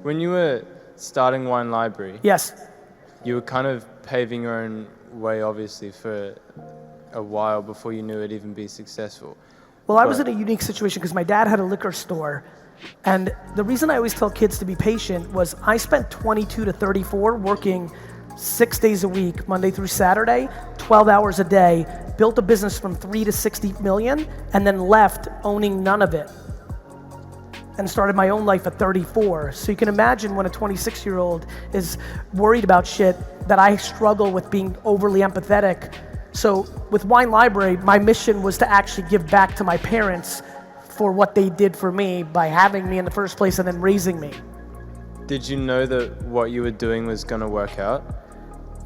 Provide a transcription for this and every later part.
When you were starting Wine Library, Yes. you were kind of paving your own way, obviously, for a while before you knew it'd even be successful. Well, I was in a unique situation because my dad had a liquor store, and the reason I always tell kids to be patient was I spent 22 to 34 working 6 days a week, Monday through Saturday, 12 hours a day, built a business from 3 to 60 million, and then left owning none of it, and started my own life at 34. So you can imagine when a 26-year-old is worried about shit that I struggle with being overly empathetic. So with Wine Library, my mission was to actually give back to my parents for what they did for me by having me in the first place and then raising me. Did you know that what you were doing was gonna work out?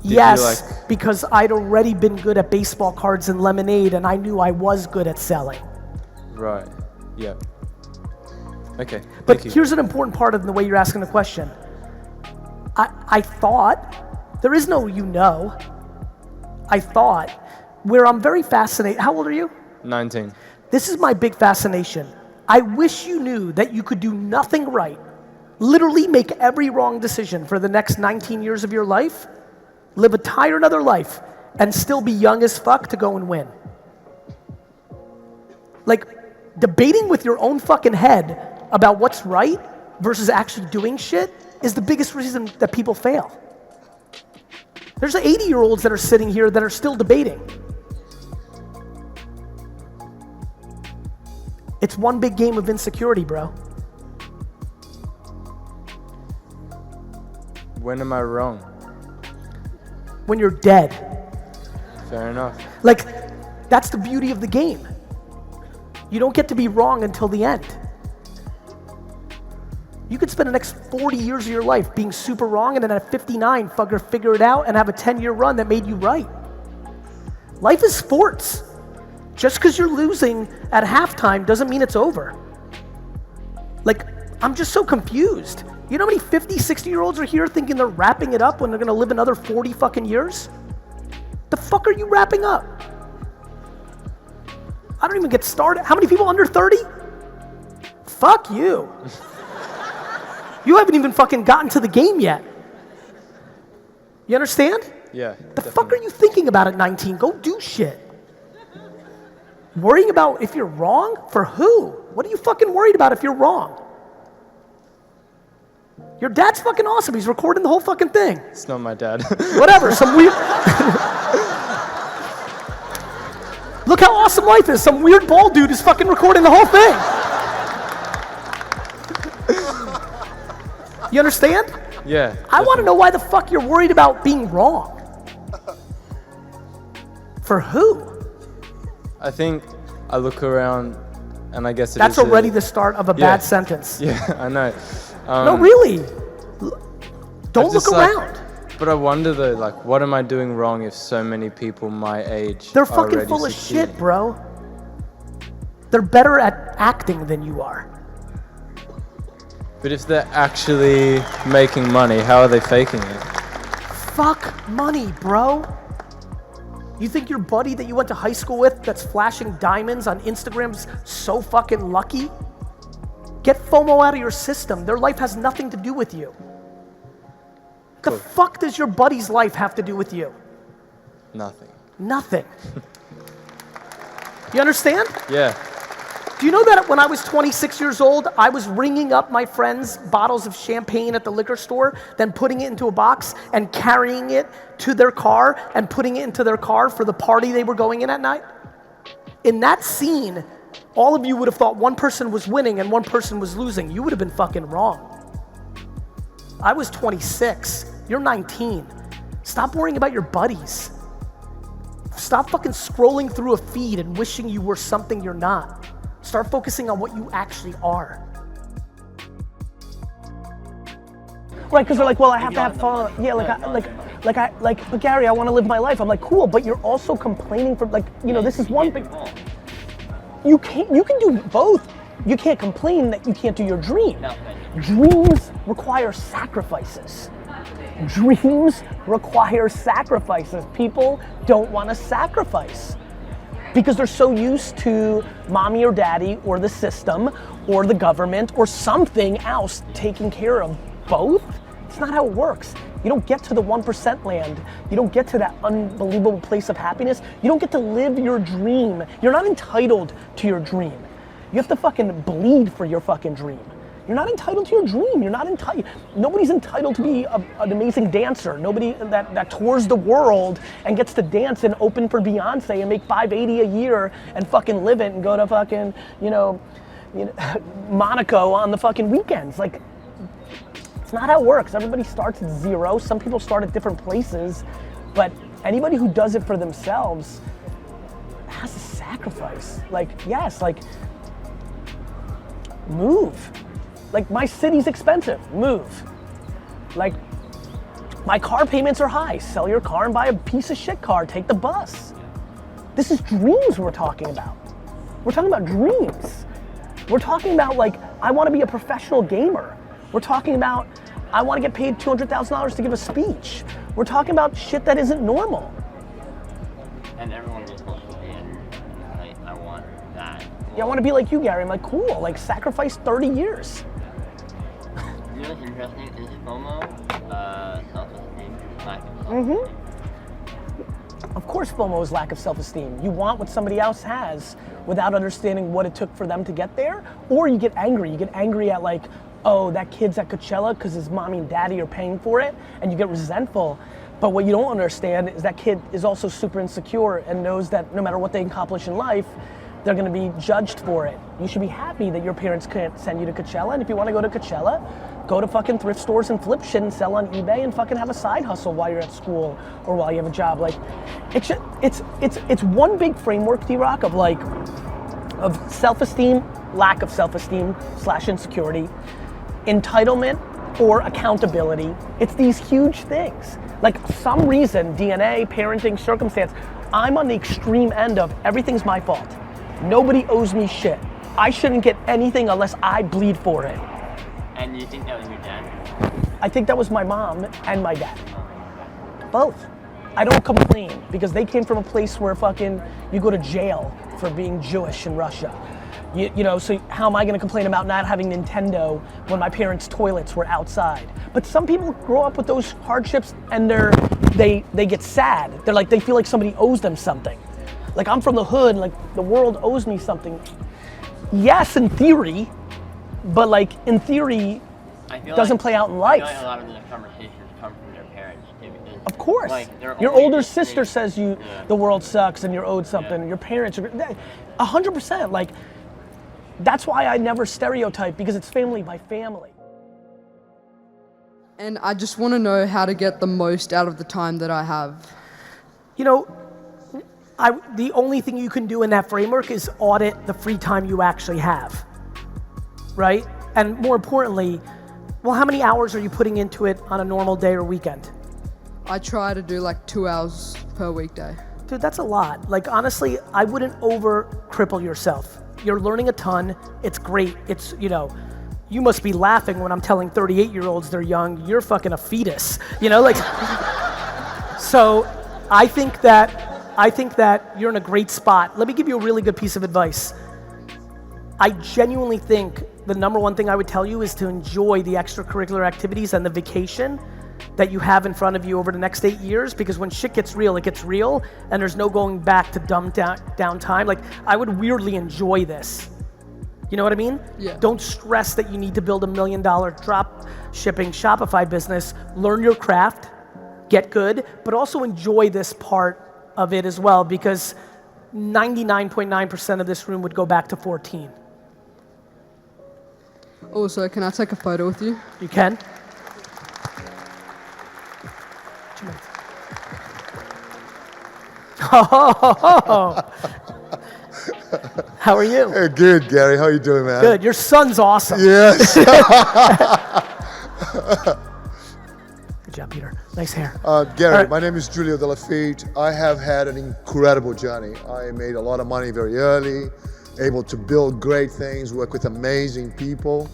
Yes, because I'd already been good at baseball cards and lemonade, and I knew I was good at selling. Right, yeah. Okay, But here's an important part of the way you're asking the question. I thought, there is no I thought, where I'm very fascinated, how old are you? 19. This is my big fascination. I wish you knew that you could do nothing right, literally make every wrong decision for the next 19 years of your life, live a entire another life, and still be young as fuck to go and win. Like, debating with your own fucking head about what's right versus actually doing shit is the biggest reason that people fail. There's 80-year-olds that are sitting here that are still debating. It's one big game of insecurity, bro. When am I wrong? When you're dead. Fair enough. Like, that's the beauty of the game. You don't get to be wrong until the end. You could spend the next 40 years of your life being super wrong, and then at 59, figure it out and have a 10-year run that made you right. Life is sports. Just because you're losing at halftime doesn't mean it's over. Like, I'm just so confused. You know how many 50, 60-year-olds are here thinking they're wrapping it up when they're gonna live another 40 fucking years? The fuck are you wrapping up? I don't even get started. How many people under 30? Fuck you. You haven't even fucking gotten to the game yet. You understand? Yeah. The fuck are you thinking about at 19? Go do shit. Worrying about if you're wrong? For who? What are you fucking worried about if you're wrong? Your dad's fucking awesome. He's recording the whole fucking thing. It's not my dad. Whatever, some weird... Look how awesome life is. Some weird bald dude is fucking recording the whole thing. You understand? Yeah. I want to know why the fuck you're worried about being wrong. For who? I think I look around and I guess That's already the start of a bad sentence. Yeah, I know. No, really. Don't look around. But I wonder though, like, what am I doing wrong if so many people my age They're are fucking already full of succeeding? shit, bro. They're better at acting than you are. But if they're actually making money, how are they faking it? Fuck money, bro. You think your buddy that you went to high school with that's flashing diamonds on Instagram's so fucking lucky? Get FOMO out of your system. Their life has nothing to do with you. Cool. The fuck does your buddy's life have to do with you? Nothing. Nothing. You understand? Yeah. Do you know that when I was 26 years old, I was ringing up my friends' bottles of champagne at the liquor store, then putting it into a box and carrying it to their car and putting it into their car for the party they were going in at night? In that scene, all of you would have thought one person was winning and one person was losing. You would have been fucking wrong. I was 26. You're 19. Stop worrying about your buddies. Stop fucking scrolling through a feed and wishing you were something you're not. Start focusing on what you actually are. Right, because they're like, well, I have to have fun. Yeah, but Gary, I want to live my life. I'm like, cool, but you're also complaining for, like, you know, this is one thing. You can do both. You can't complain that you can't do your dream. No. Dreams require sacrifices. Dreams require sacrifices. People don't want to sacrifice because they're so used to mommy or daddy or the system or the government or something else taking care of both? It's not how it works. You don't get to the 1% land. You don't get to that unbelievable place of happiness. You don't get to live your dream. You're not entitled to your dream. You have to fucking bleed for your fucking dream. You're not entitled to your dream. You're not entitled. Nobody's entitled to be an amazing dancer. Nobody that tours the world and gets to dance and open for Beyonce and make $580 a year and fucking live it and go to fucking, Monaco on the fucking weekends. Like, it's not how it works. Everybody starts at zero. Some people start at different places, but anybody who does it for themselves has to sacrifice. Like, yes, like, move. Like, my city's expensive, move. Like, my car payments are high, sell your car and buy a piece of shit car, take the bus. This is dreams we're talking about. We're talking about dreams. We're talking about, like, I wanna be a professional gamer. We're talking about, I wanna get paid $200,000 to give a speech. We're talking about shit that isn't normal. And everyone just wants to be in, like, I want that. Yeah, I wanna be like you, Gary. I'm like, cool, like, sacrifice 30 years. You know what's interesting is FOMO, self-esteem, lack of self-esteem. Of course FOMO is lack of self-esteem. You want what somebody else has without understanding what it took for them to get there, or you get angry. You get angry at, like, oh, that kid's at Coachella because his mommy and daddy are paying for it, and you get resentful. But what you don't understand is that kid is also super insecure and knows that no matter what they accomplish in life, they're gonna be judged for it. You should be happy that your parents can't send you to Coachella, and if you wanna go to Coachella, go to fucking thrift stores and flip shit and sell on eBay and fucking have a side hustle while you're at school or while you have a job. Like, it's one big framework, D-Rock, of, like, of self-esteem, lack of self-esteem / insecurity, entitlement or accountability. It's these huge things. Like, some reason, DNA, parenting, circumstance, I'm on the extreme end of everything's my fault. Nobody owes me shit. I shouldn't get anything unless I bleed for it. And you think that was your dad? I think that was my mom and my dad. Both. I don't complain because they came from a place where fucking you go to jail for being Jewish in Russia. You know, so how am I gonna complain about not having Nintendo when my parents' toilets were outside? But some people grow up with those hardships and they get sad. They're like, they feel like somebody owes them something. Like, I'm from the hood, like, the world owes me something. Yes, in theory, but, like, in theory, doesn't play out in life. I feel like a lot of the conversations come from their parents too. Because, of course. like, your older sister says the world sucks and you're owed something. Your parents are 100%. Like, that's why I never stereotype, because it's family by family. And I just want to know how to get the most out of the time that I have. You know, the only thing you can do in that framework is audit the free time you actually have, right? And more importantly, well, how many hours are you putting into it on a normal day or weekend? I try to do like 2 hours per weekday. Dude, that's a lot. Like, honestly, I wouldn't over cripple yourself. You're learning a ton, it's great. It's, you know, you must be laughing when I'm telling 38-year-olds they're young, you're fucking a fetus, you know, like, so I think that you're in a great spot. Let me give you a really good piece of advice. I genuinely think the number one thing I would tell you is to enjoy the extracurricular activities and the vacation that you have in front of you over the next 8 years, because when shit gets real, it gets real, and there's no going back to dumb down time. Like, I would weirdly enjoy this. You know what I mean? Yeah. Don't stress that you need to build $1 million drop shipping Shopify business. Learn your craft, get good, but also enjoy this part of it as well, because 99.9% of this room would go back to 14. Also, can I take a photo with you? You can? Oh, how are you? Hey, good, Gary. How you doing, man? Good. Your son's awesome. Yes. Good job, Peter. Nice hair. Gary, right. my name is Julio De La Fitte. I have had an incredible journey. I made a lot of money very early, able to build great things, work with amazing people.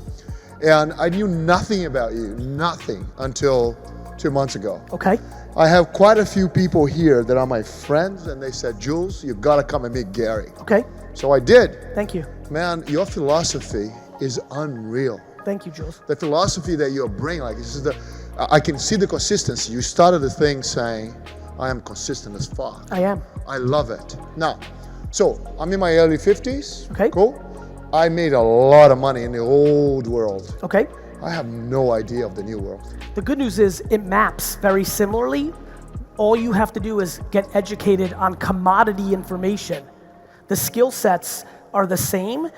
And I knew nothing about you, nothing, until 2 months ago. Okay. I have quite a few people here that are my friends, and they said, Jules, you've got to come and meet Gary. Okay. So I did. Thank you. Man, your philosophy is unreal. Thank you, Jules. The philosophy that you're bringing, like this is I can see the consistency. You started the thing saying, I am consistent as fuck. I am. I love it. Now, so I'm in my early 50s. Okay. Cool. I made a lot of money in the old world. Okay. I have no idea of the new world. The good news is it maps very similarly. All you have to do is get educated on commodity information. The skill sets are the same.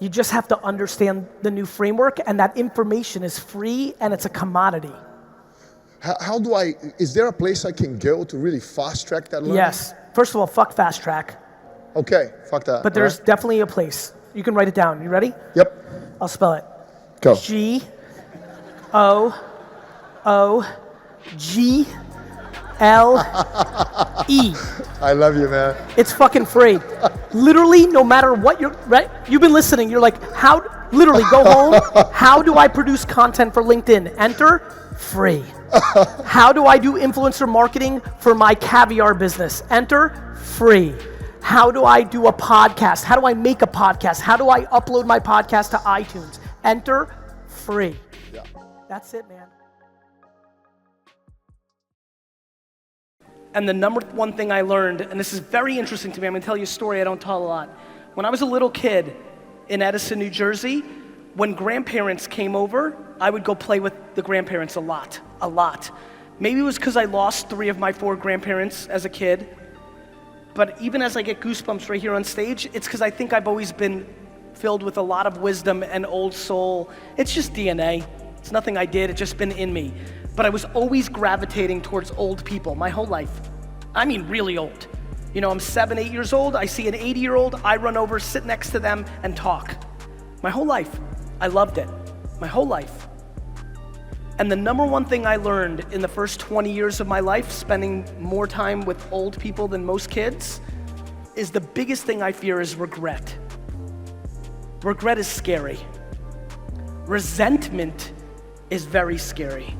You just have to understand the new framework, and that information is free and it's a commodity. How do is there a place I can go to really fast track that learning? Yes. First of all, fuck fast track. Okay, fuck that. But there's definitely a place. You can write it down. You ready? Yep. I'll spell it. Go. G-O-O-G-L-E. I love you, man. It's fucking free. Literally, no matter what right? You've been listening, you're like, literally go home, how do I produce content for LinkedIn? Enter, free. How do I do influencer marketing for my caviar business? Enter, free. How do I do a podcast? How do I make a podcast? How do I upload my podcast to iTunes? Enter, free. Yeah. That's it, man. And the number one thing I learned, and this is very interesting to me, I'm gonna tell you a story I don't tell a lot. When I was a little kid in Edison, New Jersey, when grandparents came over, I would go play with the grandparents a lot. Maybe it was because I lost 3 of my 4 grandparents as a kid, but even as I get goosebumps right here on stage, it's because I think I've always been filled with a lot of wisdom and old soul. It's just DNA. It's nothing I did, it's just been in me. But I was always gravitating towards old people my whole life. I mean really old. You know, I'm 7, 8 years old, I see an 80-year-old, I run over, sit next to them and talk. My whole life, I loved it. My whole life. And the number one thing I learned in the first 20 years of my life, spending more time with old people than most kids, is the biggest thing I fear is regret. Regret is scary. Resentment is very scary.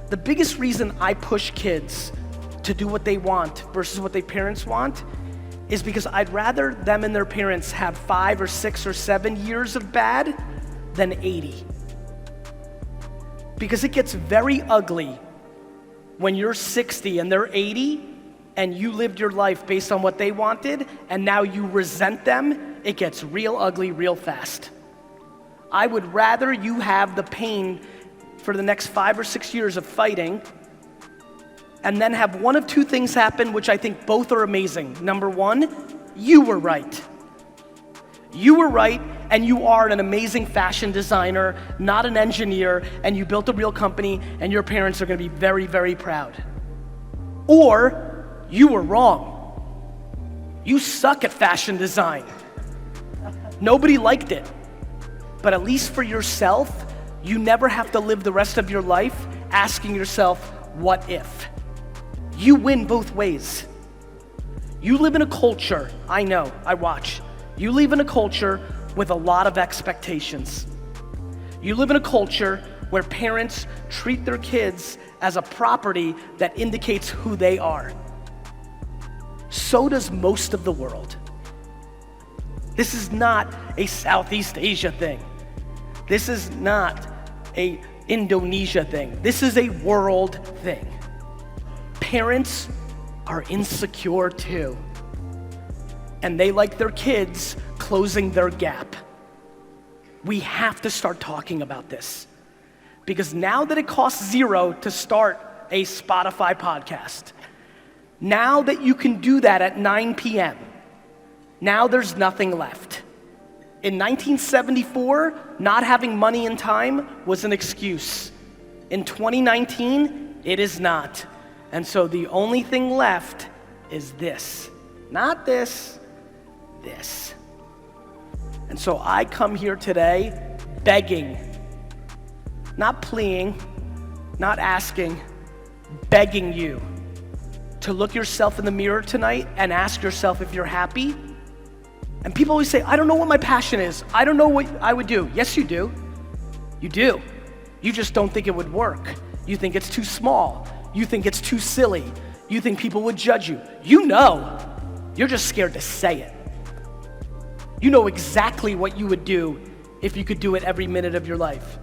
The biggest reason I push kids to do what they want versus what their parents want is because I'd rather them and their parents have 5 or 6 or 7 years of bad than 80. Because it gets very ugly when you're 60 and they're 80 and you lived your life based on what they wanted and now you resent them. It gets real ugly real fast. I would rather you have the pain for the next 5 or 6 years of fighting and then have one of 2 things happen, which I think both are amazing. Number 1, you were right. You were right, and you are an amazing fashion designer, not an engineer, and you built a real company, and your parents are gonna be very, very proud. Or, you were wrong. You suck at fashion design. Nobody liked it. But at least for yourself, you never have to live the rest of your life asking yourself, what if? You win both ways. You live in a culture, I know, I watch. You live in a culture with a lot of expectations. You live in a culture where parents treat their kids as a property that indicates who they are. So does most of the world. This is not a Southeast Asia thing. This is not a Indonesia thing. This is a world thing. Parents are insecure too. And they like their kids closing their gap. We have to start talking about this. Because now that it costs $0 to start a Spotify podcast, now that you can do that at 9 p.m., now there's nothing left. In 1974, not having money and time was an excuse. In 2019, it is not. And so the only thing left is this. Not this, this. And so I come here today begging, not pleading, not asking, begging you to look yourself in the mirror tonight and ask yourself if you're happy. And people always say, I don't know what my passion is. I don't know what I would do. Yes, you do. You do. You just don't think it would work. You think it's too small. You think it's too silly. You think people would judge you. You know. You're just scared to say it. You know exactly what you would do if you could do it every minute of your life.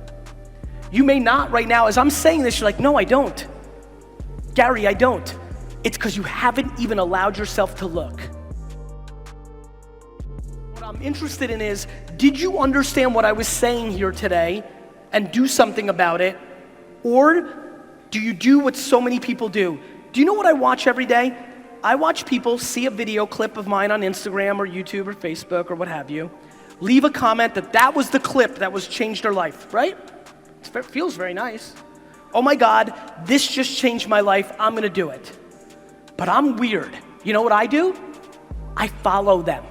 You may not right now, as I'm saying this, you're like, no, I don't. Gary, I don't. It's because you haven't even allowed yourself to look. What I'm interested in is, did you understand what I was saying here today and do something about it? Or do you do what so many people do? Do you know what I watch every day? I watch people see a video clip of mine on Instagram or YouTube or Facebook or what have you, leave a comment that was the clip that was changed their life, right? It feels very nice. Oh my God, this just changed my life, I'm gonna do it. But I'm weird. You know what I do? I follow them.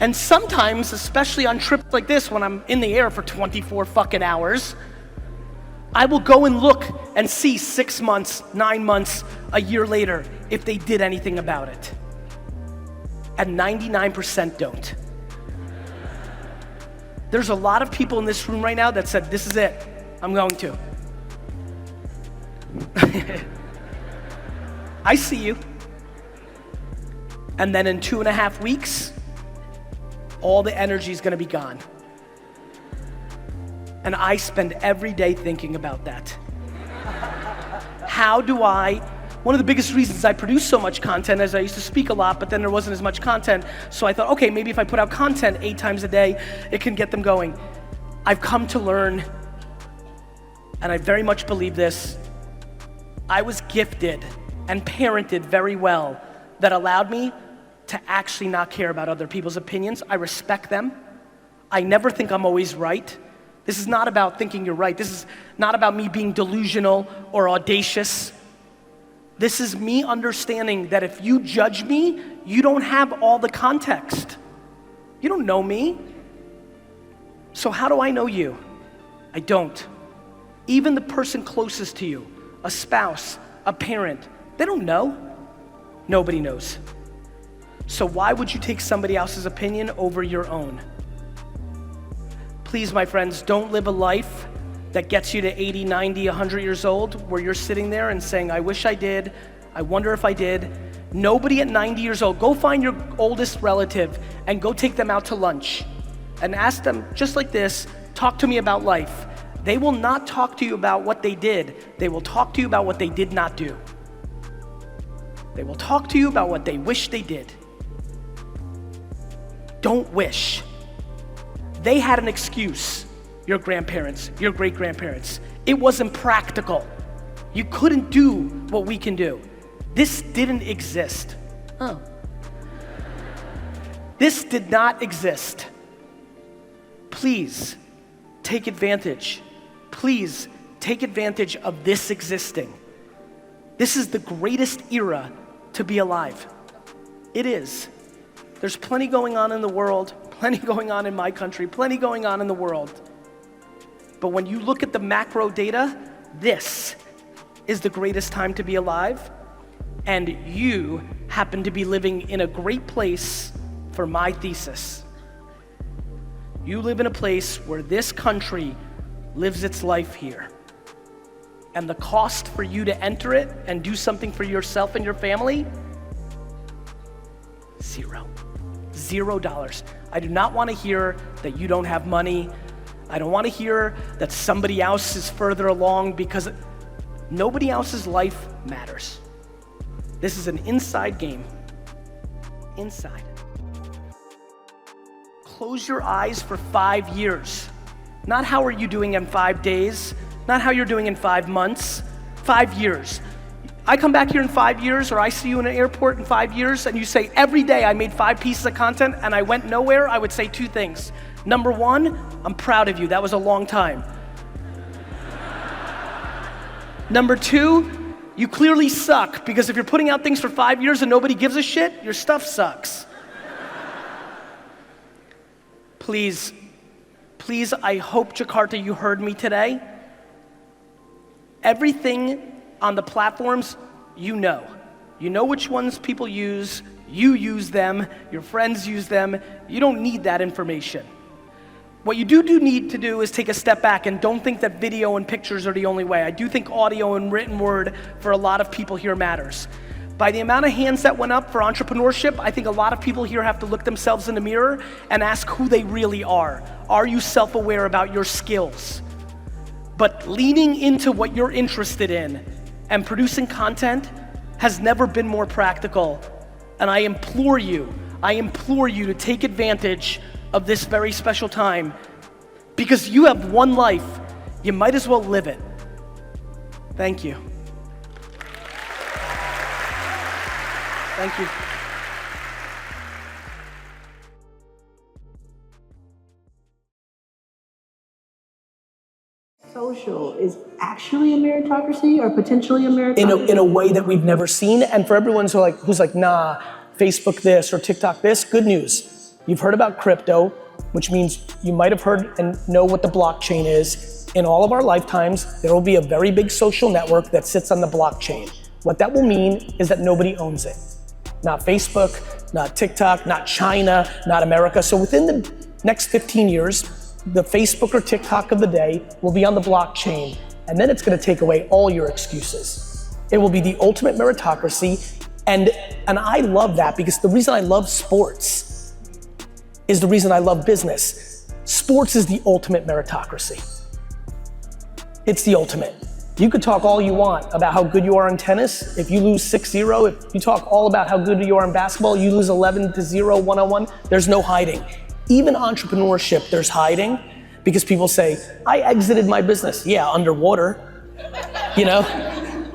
And sometimes, especially on trips like this, when I'm in the air for 24 fucking hours, I will go and look and see 6 months, 9 months, a year later, if they did anything about it. And 99% don't. There's a lot of people in this room right now that said, this is it, I'm going to. I see you. And then in 2.5 weeks, all the energy is gonna be gone. And I spend every day thinking about that. One of the biggest reasons I produce so much content is I used to speak a lot, but then there wasn't as much content. So I thought, okay, maybe if I put out content 8 times a day, it can get them going. I've come to learn, and I very much believe this, I was gifted and parented very well that allowed me to actually not care about other people's opinions. I respect them. I never think I'm always right. This is not about thinking you're right. This is not about me being delusional or audacious. This is me understanding that if you judge me, you don't have all the context. You don't know me. So how do I know you? I don't. Even the person closest to you, a spouse, a parent, they don't know. Nobody knows. So why would you take somebody else's opinion over your own? Please, my friends, don't live a life that gets you to 80, 90, 100 years old where you're sitting there and saying, I wish I did, I wonder if I did. Nobody at 90 years old, go find your oldest relative and go take them out to lunch and ask them, just like this, talk to me about life. They will not talk to you about what they did. They will talk to you about what they did not do. They will talk to you about what they wish they did. Don't wish. They had an excuse, your grandparents, your great-grandparents. It wasn't practical. You couldn't do what we can do. This didn't exist. Oh. This did not exist. Please take advantage. Please take advantage of this existing. This is the greatest era to be alive. It is. There's plenty going on in the world, plenty going on in my country, plenty going on in the world. But when you look at the macro data, this is the greatest time to be alive, and you happen to be living in a great place for my thesis. You live in a place where this country lives its life here. And the cost for you to enter it and do something for yourself and your family, $0. I do not want to hear that you don't have money. I don't want to hear that somebody else is further along, because nobody else's life matters. This is an inside game. Inside. Close your eyes for 5 years. Not how are you doing in 5 days, not how you're doing in 5 months, 5 years. I come back here in 5 years, or I see you in an airport in 5 years, and you say, every day I made 5 pieces of content and I went nowhere, I would say 2 things. Number 1, I'm proud of you, that was a long time. Number 2, you clearly suck, because if you're putting out things for 5 years and nobody gives a shit, your stuff sucks. Please, I hope, Jakarta, you heard me today. Everything on the platforms, you know. You know which ones people use, you use them, your friends use them. You don't need that information. What you do need to do is take a step back, and don't think that video and pictures are the only way. I do think audio and written word for a lot of people here matters. By the amount of hands that went up for entrepreneurship, I think a lot of people here have to look themselves in the mirror and ask who they really are. Are you self-aware about your skills? But leaning into what you're interested in and producing content has never been more practical. And I implore you to take advantage of this very special time, because you have one life, you might as well live it. Thank you. Thank you. Social is actually a meritocracy or potentially a meritocracy? In a way that we've never seen. And for everyone who's like, nah, Facebook this or TikTok this, good news. You've heard about crypto, which means you might have heard and know what the blockchain is. In all of our lifetimes, there will be a very big social network that sits on the blockchain. What that will mean is that nobody owns it. Not Facebook, not TikTok, not China, not America. So within the next 15 years, the Facebook or TikTok of the day will be on the blockchain, and then it's gonna take away all your excuses. It will be the ultimate meritocracy, and I love that, because the reason I love sports is the reason I love business. Sports is the ultimate meritocracy. It's the ultimate. You could talk all you want about how good you are in tennis. If you lose 6-0, if you talk all about how good you are in basketball, you lose 11-0 one-on-one, there's no hiding. Even entrepreneurship, there's hiding, because people say, I exited my business. Yeah, underwater, you know?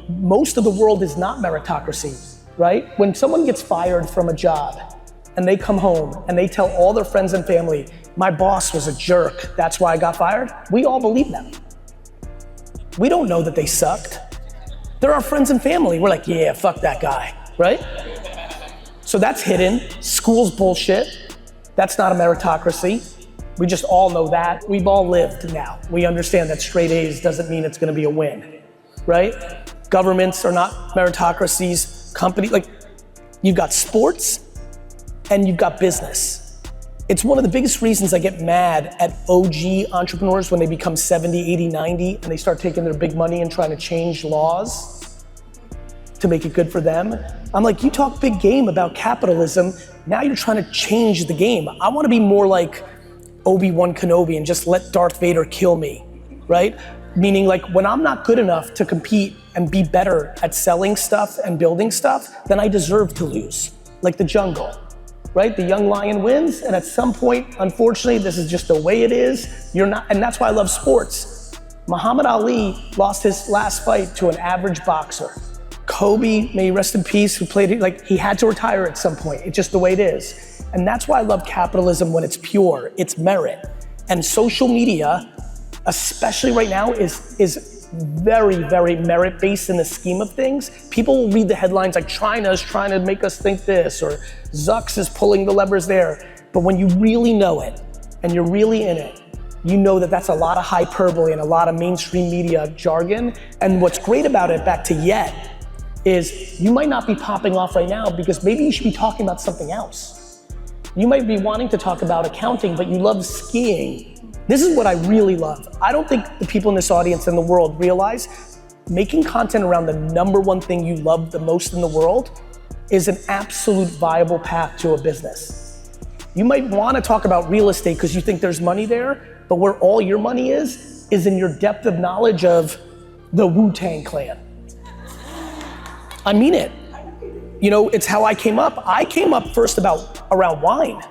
Most of the world is not meritocracy, right? When someone gets fired from a job and they come home and they tell all their friends and family, my boss was a jerk, that's why I got fired, we all believe them. We don't know that they sucked. They're our friends and family. We're like, yeah, fuck that guy, right? So that's hidden. School's bullshit. That's not a meritocracy. We just all know that. We've all lived now. We understand that straight A's doesn't mean it's gonna be a win, right? Governments are not meritocracies. You've got sports and you've got business. It's one of the biggest reasons I get mad at OG entrepreneurs when they become 70, 80, 90, and they start taking their big money and trying to change laws to make it good for them. I'm like, you talk big game about capitalism, now you're trying to change the game. I wanna be more like Obi-Wan Kenobi and just let Darth Vader kill me, right? Meaning like when I'm not good enough to compete and be better at selling stuff and building stuff, then I deserve to lose, like the jungle, right? The young lion wins, and at some point, unfortunately, this is just the way it is. And that's why I love sports. Muhammad Ali lost his last fight to an average boxer. Kobe, may he rest in peace, who played, he had to retire at some point. It's just the way it is. And that's why I love capitalism when it's pure, it's merit. And social media, especially right now, is very, very merit-based in the scheme of things. People will read the headlines like China's trying to make us think this, or Zucks is pulling the levers there. But when you really know it, and you're really in it, you know that that's a lot of hyperbole and a lot of mainstream media jargon. And what's great about it, back to Yet, is you might not be popping off right now because maybe you should be talking about something else. You might be wanting to talk about accounting, but you love skiing. This is what I really love. I don't think the people in this audience and the world realize making content around the #1 thing you love the most in the world is an absolute viable path to a business. You might wanna talk about real estate because you think there's money there, but where all your money is in your depth of knowledge of the Wu-Tang Clan. I mean it. You know, it's how I came up. I came up first around wine.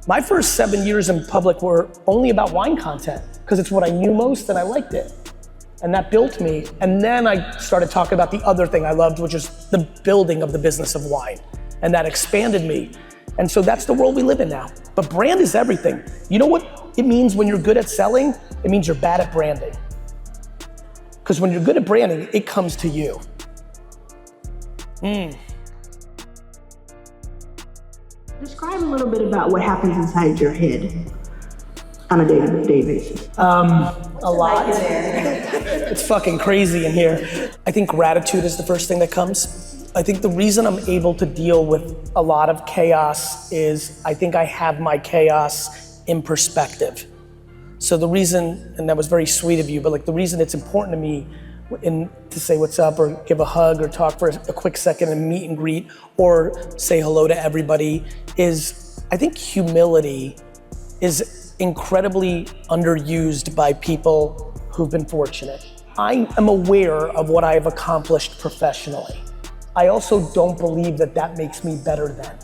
My first 7 years in public were only about wine content because it's what I knew most and I liked it. And that built me. And then I started talking about the other thing I loved, which is the building of the business of wine. And that expanded me. And so that's the world we live in now. But brand is everything. You know what it means when you're good at selling? It means you're bad at branding. Because when you're good at branding, it comes to you. Describe a little bit about what happens inside your head on a day-to-day basis. A lot. It's fucking crazy in here. I think gratitude is the first thing that comes. I think the reason I'm able to deal with a lot of chaos is I think I have my chaos in perspective. So the reason, and that was very sweet of you, but like the reason it's important to me to say what's up or give a hug or talk for a quick second and meet and greet or say hello to everybody is, I think humility is incredibly underused by people who've been fortunate. I am aware of what I've accomplished professionally. I also don't believe that that makes me better than.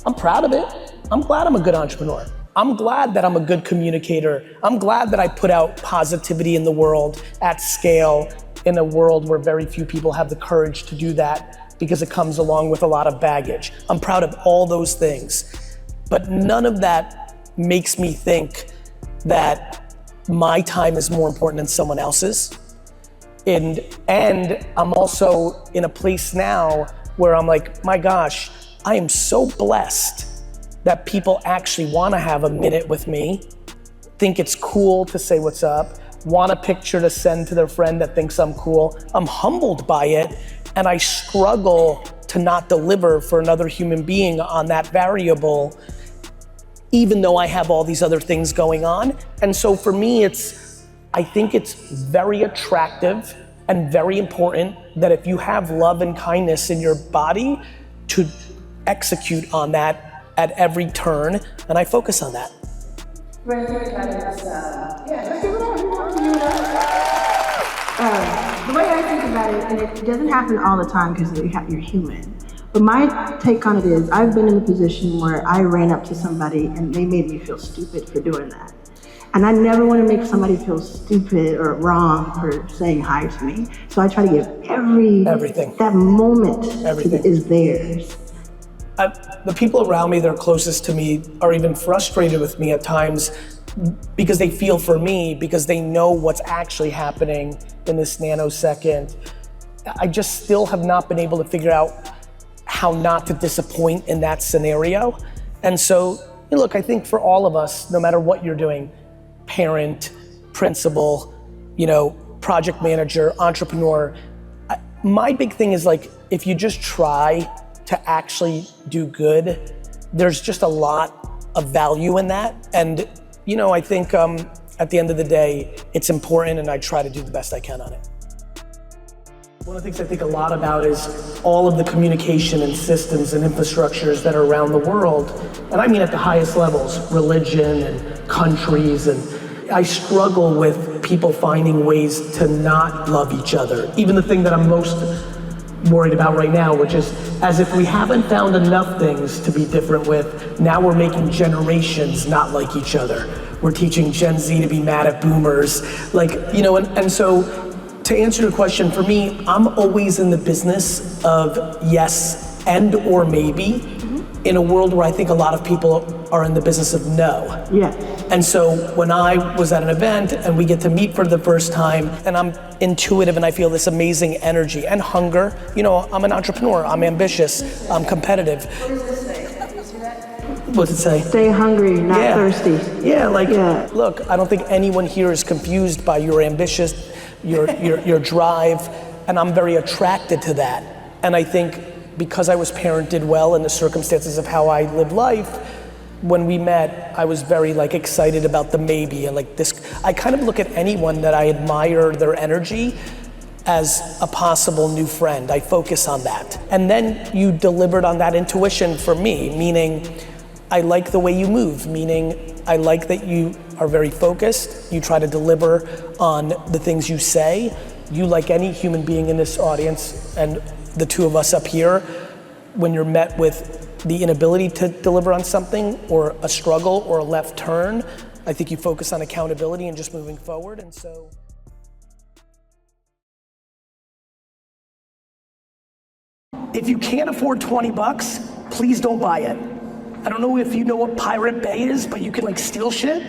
I'm proud of it. I'm glad I'm a good entrepreneur. I'm glad that I'm a good communicator. I'm glad that I put out positivity in the world at scale in a world where very few people have the courage to do that because it comes along with a lot of baggage. I'm proud of all those things, but none of that makes me think that my time is more important than someone else's. And I'm also in a place now where I'm like, my gosh, I am so blessed that people actually want to have a minute with me, think it's cool to say what's up, want a picture to send to their friend that thinks I'm cool. I'm humbled by it, and I struggle to not deliver for another human being on that variable, even though I have all these other things going on. And so for me, I think it's very attractive and very important that if you have love and kindness in your body, to execute on that at every turn, and I focus on that. The way I think about it, and it doesn't happen all the time because you're human, but my take on it is I've been in a position where I ran up to somebody and they made me feel stupid for doing that. And I never want to make somebody feel stupid or wrong for saying hi to me. So I try to give everything. That moment is theirs. The people around me that are closest to me are even frustrated with me at times because they feel for me, because they know what's actually happening in this nanosecond. I just still have not been able to figure out how not to disappoint in that scenario. And so, look, I think for all of us, no matter what you're doing, parent, principal, project manager, entrepreneur, my big thing is like, if you just try to actually do good, there's just a lot of value in that. And I think at the end of the day, it's important, and I try to do the best I can on it. One of the things I think a lot about is all of the communication and systems and infrastructures that are around the world, and I mean at the highest levels, religion and countries, and I struggle with people finding ways to not love each other. Even the thing that I'm most worried about right now, which is as if we haven't found enough things to be different with, now we're making generations not like each other. We're teaching Gen Z to be mad at boomers, and so to answer your question, for me, I'm always in the business of yes and or maybe, in a world where I think a lot of people are in the business of no. Yeah. And so when I was at an event and we get to meet for the first time, and I'm intuitive and I feel this amazing energy and hunger, I'm an entrepreneur, I'm ambitious, I'm competitive. What does this say? You see that? What's it say? Stay hungry, not thirsty. Look, I don't think anyone here is confused by your ambitious, your drive, and I'm very attracted to that. And I think because I was parented well in the circumstances of how I live life, when we met, I was very excited about the maybe, and I kind of look at anyone that I admire their energy as a possible new friend. I focus on that. And then you delivered on that intuition for me, meaning I like the way you move, meaning I like that you are very focused, you try to deliver on the things you say. You, like any human being in this audience, and the two of us up here, when you're met with the inability to deliver on something, or a struggle, or a left turn, I think you focus on accountability and just moving forward, and so. If you can't afford $20, please don't buy it. I don't know if you know what Pirate Bay is, but you can steal shit.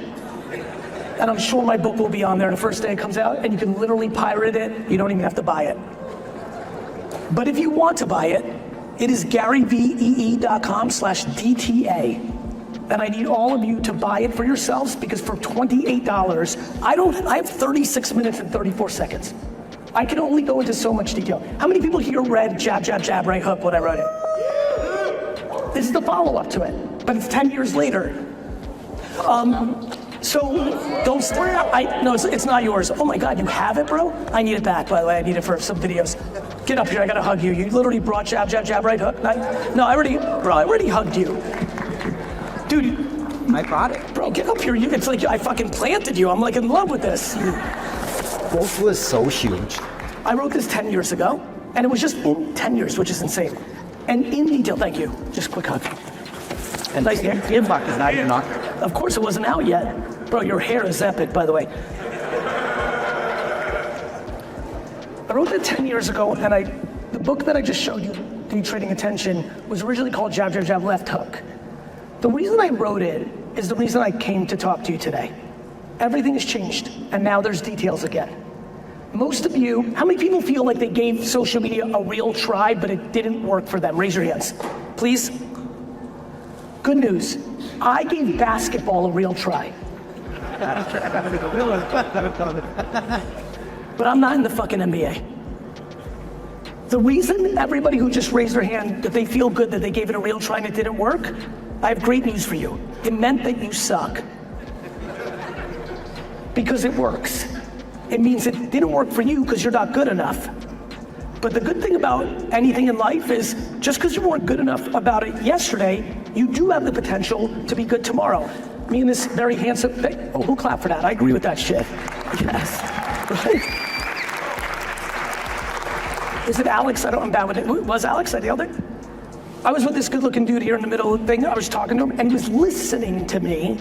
And I'm sure my book will be on there the first day it comes out, and you can literally pirate it. You don't even have to buy it. But if you want to buy it, it is garyvee.com/DTA. And I need all of you to buy it for yourselves, because for $28, I have 36 minutes and 34 seconds. I can only go into so much detail. How many people here read jab, jab, jab, right hook when I wrote it? This is the follow-up to it, but it's 10 years later. So don't stare. No, it's not yours. Oh my God, you have it, bro? I need it back, by the way. I need it for some videos. Get up here, I gotta hug you. You literally brought jab, jab, jab, right hook. No, I already hugged you. Dude. I brought it. Bro, get up here. It's like I fucking planted you. I'm like in love with this. Both was so huge. I wrote this 10 years ago, and it was just in 10 years, which is insane. And in detail, thank you. Just a quick hug. And nice hair. your buck is not even not. Of course it wasn't out yet. Bro, your hair is epic, by the way. I wrote that 10 years ago, and the book that I just showed you, Day Trading Attention, was originally called Jab, Jab, Jab, Left Hook. The reason I wrote it is the reason I came to talk to you today. Everything has changed, and now there's details again. Most of you, how many people feel like they gave social media a real try, but it didn't work for them? Raise your hands, please. Good news, I gave basketball a real try. But I'm not in the fucking NBA. The reason everybody who just raised their hand that they feel good that they gave it a real try and it didn't work, I have great news for you. It meant that you suck. Because it works. It means it didn't work for you because you're not good enough. But the good thing about anything in life is just because you weren't good enough about it yesterday, you do have the potential to be good tomorrow. Me and this very handsome, oh, who clapped for that? I agree with that shit. Yes, right? Is it Alex? I'm bad with it. Was Alex? I nailed it. I was with this good looking dude here in the middle of the thing. I was talking to him and he was listening to me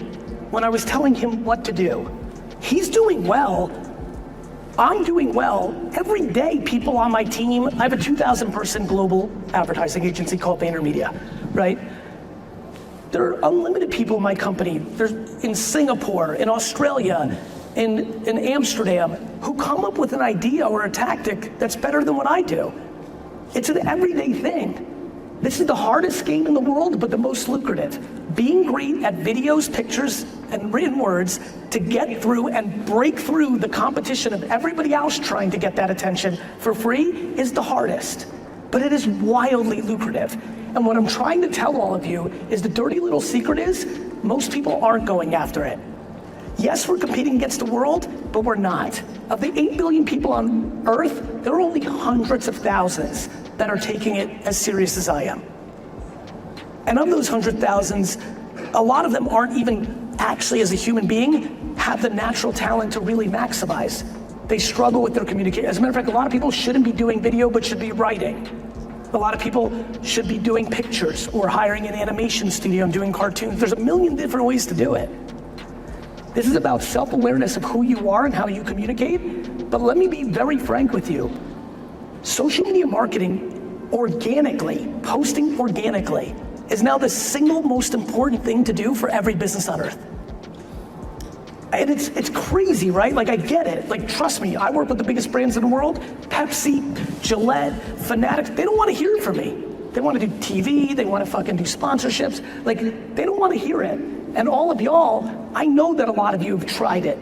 when I was telling him what to do. He's doing well. I'm doing well. Every day, people on my team, I have a 2,000 person global advertising agency called VaynerMedia, right? There are unlimited people in my company. There's in Singapore, in Australia, in Amsterdam, who come up with an idea or a tactic that's better than what I do. It's an everyday thing. This is the hardest game in the world, but the most lucrative. Being great at videos, pictures, and written words to get through and break through the competition of everybody else trying to get that attention for free is the hardest, but it is wildly lucrative. And what I'm trying to tell all of you is the dirty little secret is most people aren't going after it. Yes, we're competing against the world, but we're not. Of the 8 billion people on Earth, there are only hundreds of thousands that are taking it as serious as I am. And of those 100,000s, a lot of them aren't even actually, as a human being, have the natural talent to really maximize. They struggle with their communication. As a matter of fact, a lot of people shouldn't be doing video, but should be writing. A lot of people should be doing pictures or hiring an animation studio and doing cartoons. There's a million different ways to do it. This is about self-awareness of who you are and how you communicate. But let me be very frank with you. Social media marketing organically, posting organically, is now the single most important thing to do for every business on earth. And it's crazy, right? Like I get it, like trust me, I work with the biggest brands in the world, Pepsi, Gillette, Fanatics, they don't want to hear from me. They want to do TV, they want to fucking do sponsorships, like they don't want to hear it. And all of y'all, I know that a lot of you have tried it.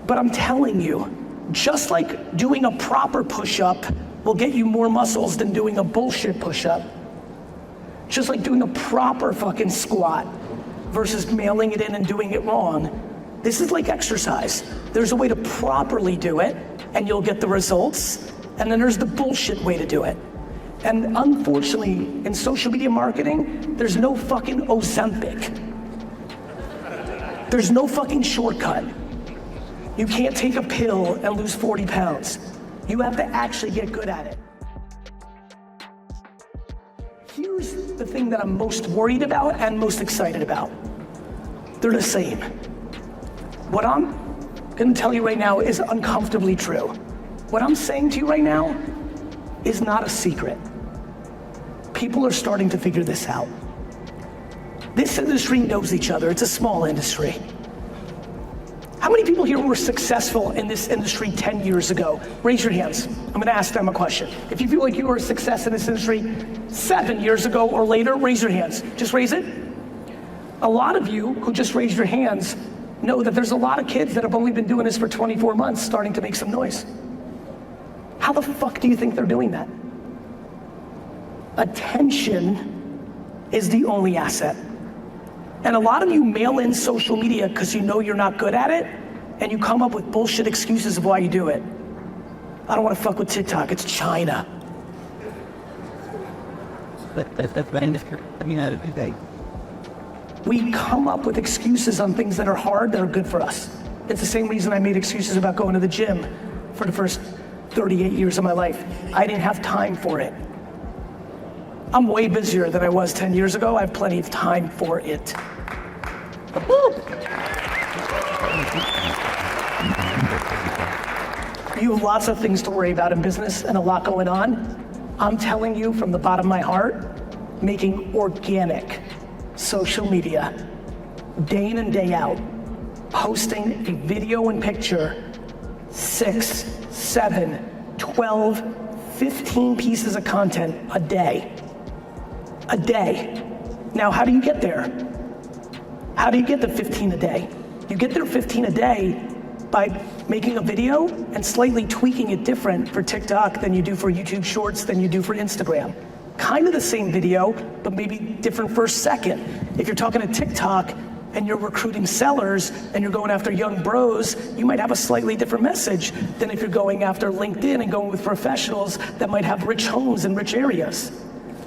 But I'm telling you, just like doing a proper push-up will get you more muscles than doing a bullshit push-up. Just like doing a proper fucking squat versus mailing it in and doing it wrong. This is like exercise. There's a way to properly do it and you'll get the results. And then there's the bullshit way to do it. And unfortunately, in social media marketing, there's no fucking Ozempic. There's no fucking shortcut. You can't take a pill and lose 40 pounds. You have to actually get good at it. Here's the thing that I'm most worried about and most excited about. They're the same. What I'm gonna tell you right now is uncomfortably true. What I'm saying to you right now is not a secret. People are starting to figure this out. This industry knows each other. It's a small industry. How many people here were successful in this industry 10 years ago? Raise your hands. I'm gonna ask them a question. If you feel like you were a success in this industry 7 years ago or later, raise your hands. Just raise it. A lot of you who just raised your hands know that there's a lot of kids that have only been doing this for 24 months starting to make some noise. How the fuck do you think they're doing that? Attention is the only asset. And a lot of you mail in social media because you know you're not good at it, and you come up with bullshit excuses of why you do it. I don't want to fuck with TikTok, it's China. We come up with excuses on things that are hard that are good for us. It's the same reason I made excuses about going to the gym for the first 38 years of my life. I didn't have time for it. I'm way busier than I was 10 years ago. I have plenty of time for it. You have lots of things to worry about in business and a lot going on. I'm telling you from the bottom of my heart, making organic social media, day in and day out, posting a video and picture, 6, 7, 12, 15 pieces of content a day. A day. Now, how do you get there? How do you get to 15 a day? You get there 15 a day by making a video and slightly tweaking it different for TikTok than you do for YouTube Shorts than you do for Instagram. Kind of the same video, but maybe different first second. If you're talking to TikTok and you're recruiting sellers and you're going after young bros, you might have a slightly different message than if you're going after LinkedIn and going with professionals that might have rich homes in rich areas.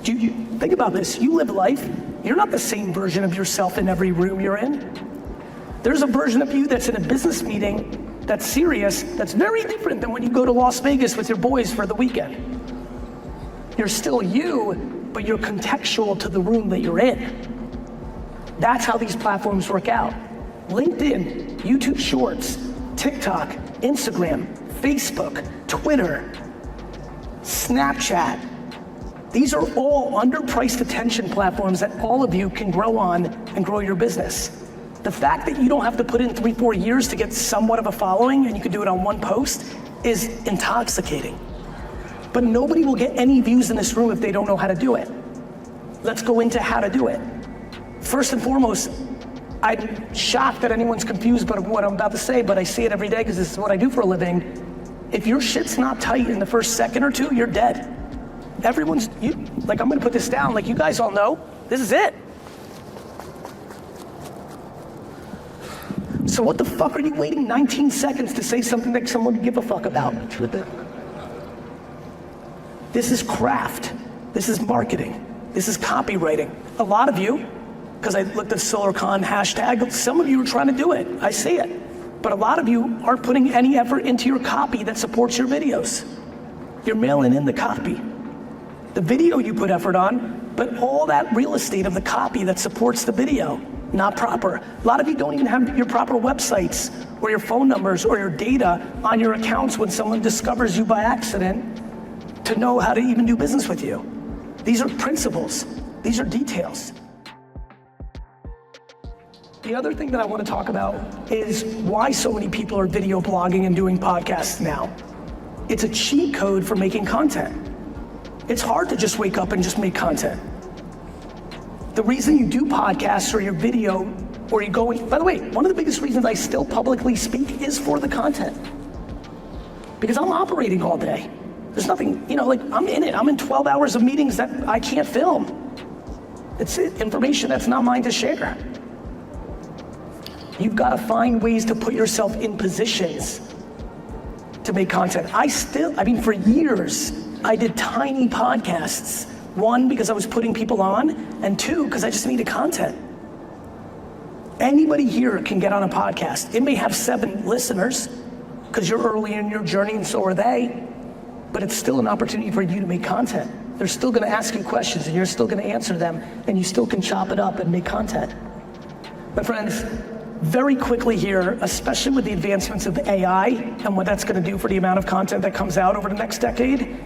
You think about this, you live life, you're not the same version of yourself in every room you're in. There's a version of you that's in a business meeting that's serious, that's very different than when you go to Las Vegas with your boys for the weekend. You're still you, but you're contextual to the room that you're in. That's how these platforms work out. LinkedIn, YouTube Shorts, TikTok, Instagram, Facebook, Twitter, Snapchat. These are all underpriced attention platforms that all of you can grow on and grow your business. The fact that you don't have to put in 3-4 years to get somewhat of a following and you can do it on one post is intoxicating. But nobody will get any views in this room if they don't know how to do it. Let's go into how to do it. First and foremost, I'm shocked that anyone's confused by what I'm about to say, but I say it every day because this is what I do for a living. If your shit's not tight in the first second or two, you're dead. I'm gonna put this down, like you guys all know, this is it. So what the fuck are you waiting 19 seconds to say something that someone would give a fuck about? This is craft, this is marketing, this is copywriting. A lot of you, because I looked at SolarCon hashtag, some of you are trying to do it, I see it. But a lot of you aren't putting any effort into your copy that supports your videos. You're mailing in the copy. The video you put effort on, but all that real estate of the copy that supports the video, not proper. A lot of you don't even have your proper websites or your phone numbers or your data on your accounts when someone discovers you by accident to know how to even do business with you. These are principles, these are details. The other thing that I want to talk about is why so many people are video blogging and doing podcasts now. It's a cheat code for making content. It's hard to just wake up and just make content. The reason you do podcasts or your video, or you go, by the way, one of the biggest reasons I still publicly speak is for the content. Because I'm operating all day. There's nothing, I'm in it. I'm in 12 hours of meetings that I can't film. It's information that's not mine to share. You've got to find ways to put yourself in positions to make content. For years, I did tiny podcasts. 1, because I was putting people on, and 2, because I just needed content. Anybody here can get on a podcast. It may have 7 listeners, because you're early in your journey and so are they, but it's still an opportunity for you to make content. They're still gonna ask you questions and you're still gonna answer them, and you still can chop it up and make content. My friends, very quickly here, especially with the advancements of AI and what that's gonna do for the amount of content that comes out over the next decade,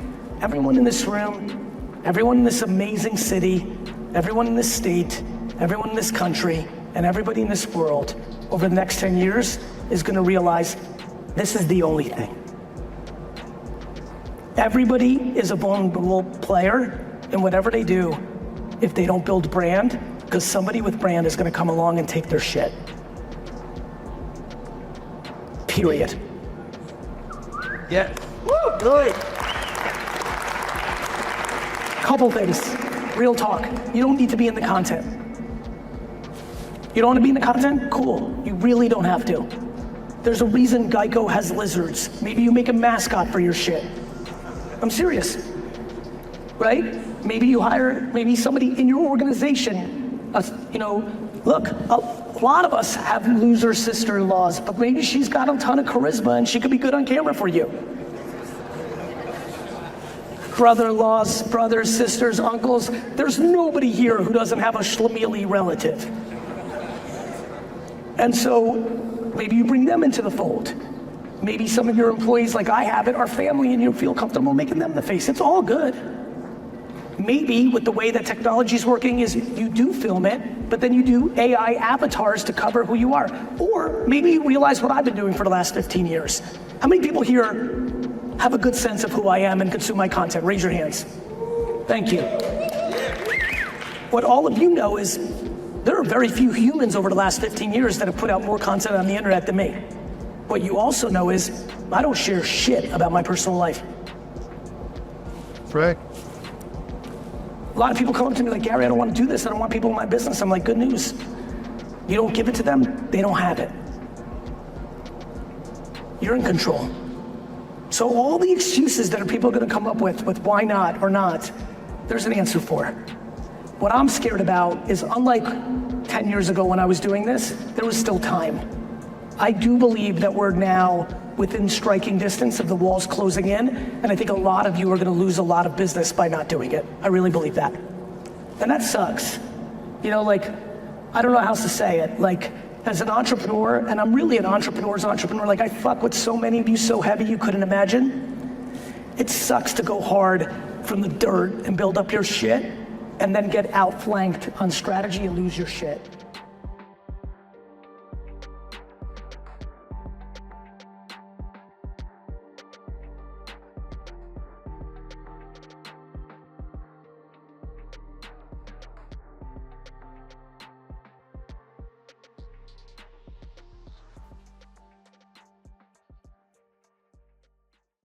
everyone in this room, everyone in this amazing city, everyone in this state, everyone in this country, and everybody in this world over the next 10 years is gonna realize this is the only thing. Everybody is a vulnerable player in whatever they do if they don't build brand, because somebody with brand is gonna come along and take their shit. Period. Yeah. Woo, good. Couple things, real talk. You don't need to be in the content. You don't want to be in the content? Cool. You really don't have to. There's a reason Geico has lizards. Maybe you make a mascot for your shit. I'm serious, right? Maybe you hire, maybe somebody in your organization, look, a lot of us have loser sister-in-laws, but maybe she's got a ton of charisma and she could be good on camera for you. Brother-in-laws, brothers, sisters, uncles, there's nobody here who doesn't have a schlemieli relative. And so maybe you bring them into the fold. Maybe some of your employees, like I have it, are family and you feel comfortable making them the face. It's all good. Maybe with the way that technology is working is you do film it, but then you do AI avatars to cover who you are. Or maybe you realize what I've been doing for the last 15 years. How many people here have a good sense of who I am and consume my content? Raise your hands. Thank you. What all of you know is there are very few humans over the last 15 years that have put out more content on the internet than me. What you also know is I don't share shit about my personal life. Right. A lot of people come up to me like, Gary, I don't want to do this. I don't want people in my business. I'm like, good news. You don't give it to them, they don't have it. You're in control. So all the excuses that people are going to come up with why not or not, there's an answer for it. What I'm scared about is, unlike 10 years ago when I was doing this, there was still time. I do believe that we're now within striking distance of the walls closing in, and I think a lot of you are gonna lose a lot of business by not doing it. I really believe that. And that sucks. I don't know how else to say it. As an entrepreneur, and I'm really an entrepreneur's entrepreneur, I fuck with so many of you so heavy you couldn't imagine. It sucks to go hard from the dirt and build up your shit, and then get outflanked on strategy and lose your shit.